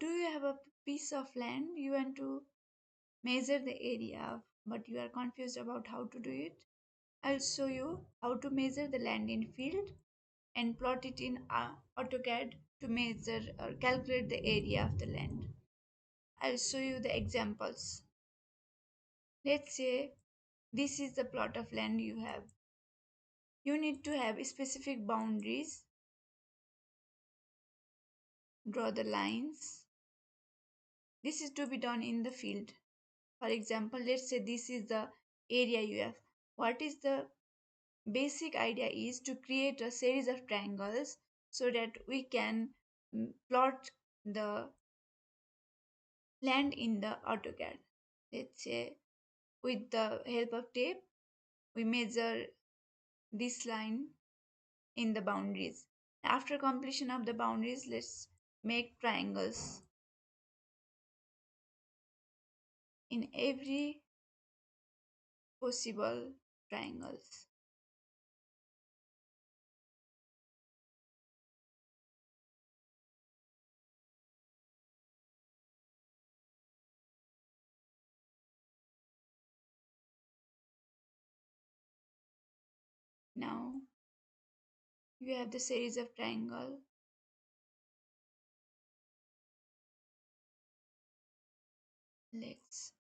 Do you have a piece of land you want to measure the area of, but you are confused about how to do it? I'll show you how to measure the land in field and plot it in AutoCAD to measure or calculate the area of the land. I'll show you the examples. Let's say this is the plot of land you have. You need to have specific boundaries, draw the lines. This is to be done in the field. For example, let's say this is the area you have. What is the basic idea is to create a series of triangles so that we can plot the land in the AutoCAD. Let's say with the help of tape, we measure this line in the boundaries. After completion of the boundaries, let's make triangles in every possible triangles. Now you have the series of triangle. Let's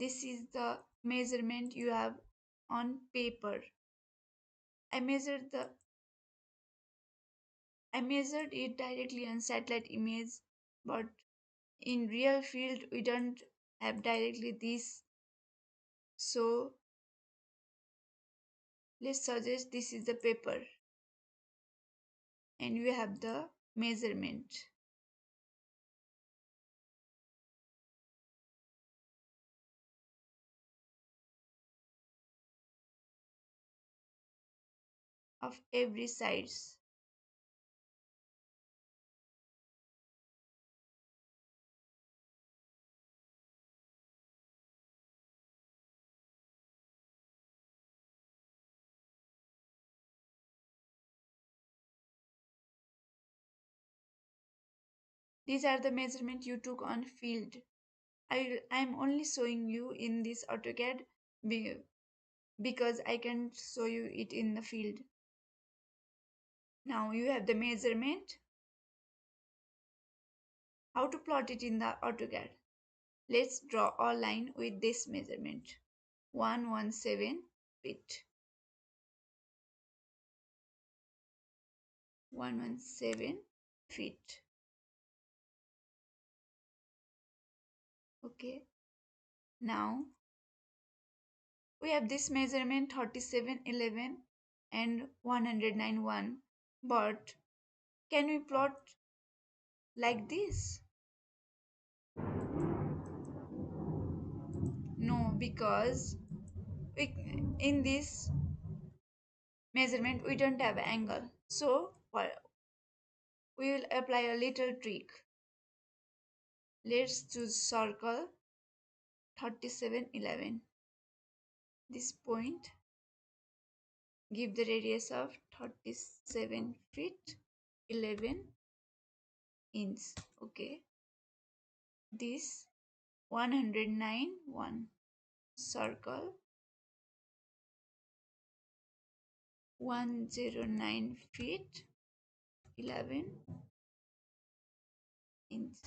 this is the measurement you have on paper. I measured the I measured it directly on satellite image, but in real field we don't have directly this. So let's suggest this is the paper and you have the measurement of every sides. These are the measurement you took on field. I'm only showing you in this AutoCAD because I can show you it in the field. Now you have the measurement. How to plot it in the AutoCAD? Let's draw a line with this measurement 117 feet. 117 feet. Okay. Now we have this measurement 3711 and 109.1. But can we plot like this? No, because we, in this measurement we don't have angle. So we will apply a little trick. Let's choose circle 3711. This point give the radius of 37 feet 11 inch. Okay, this 109.1 circle 109 feet 11 inch.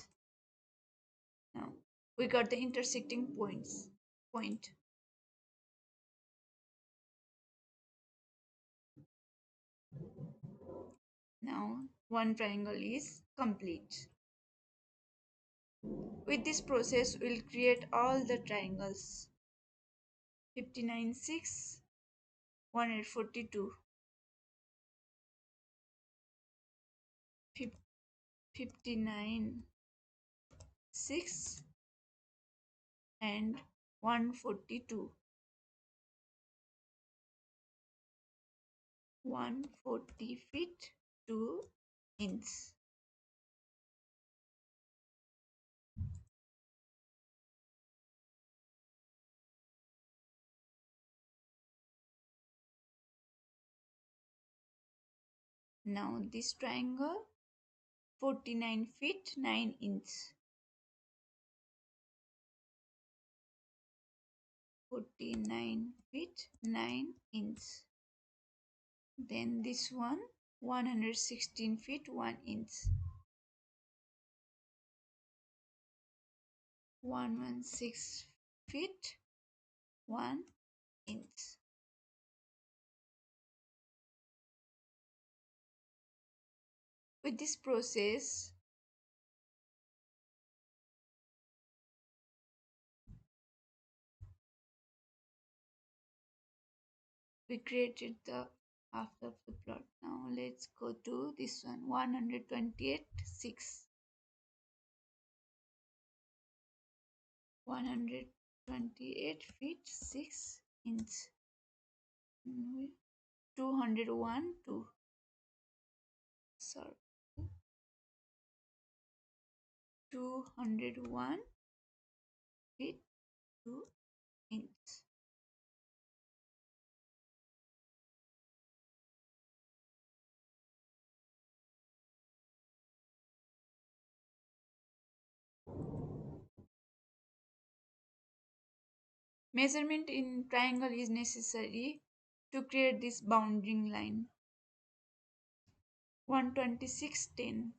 Now we got the intersecting point. Now one triangle is complete. With this process we'll create all the triangles 59.6 142 59 6 and 142 140 feet 2 inch. Now this triangle 49 feet 9 inches. 49 feet 9 inches. Then this one 116 feet 1 inch. 116 feet 1 inch. With this process, we created the half of the plot. Now let's go to this one 128 6. 128 feet 6 inch. 201 2. Sorry. 201 feet 2 inch. Measurement in triangle is necessary to create this bounding line. 126 10.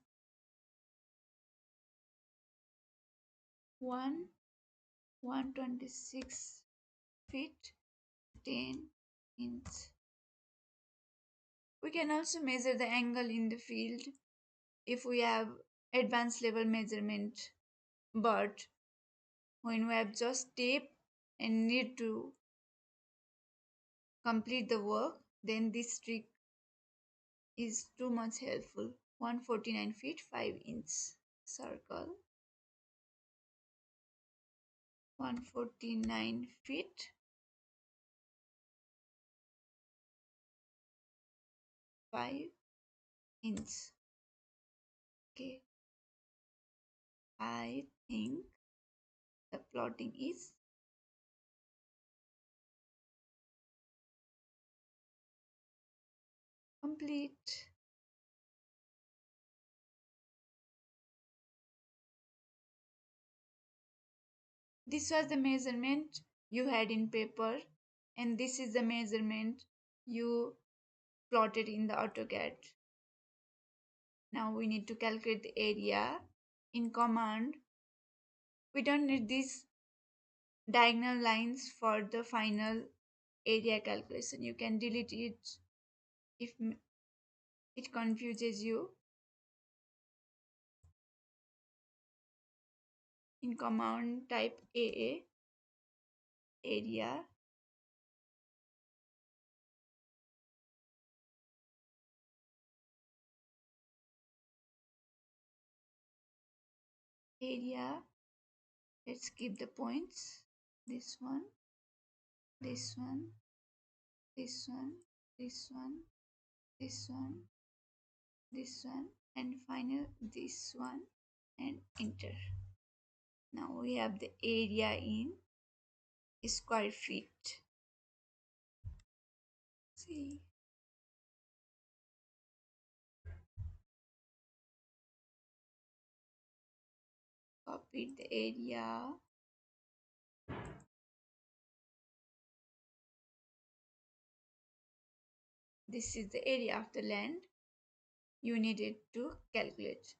126 feet 10 inch. We can also measure the angle in the field if we have advanced level measurement, but when we have just tape and need to complete the work, then this trick is too much helpful. 149 feet 5 inch circle. 149 feet 5 inch. Okay, I think the plotting is complete. This was the measurement you had in paper, and this is the measurement you plotted in the AutoCAD. Now we need to calculate the area in command. We don't need these diagonal lines for the final area calculation. You can delete it if it confuses you. In command type AA area area. Let's keep the points. This one, this one, this one, this one, this one, this one, and final this one, and enter. Now we have the area in square feet. See, copy the area. This is the area of the land you needed to calculate.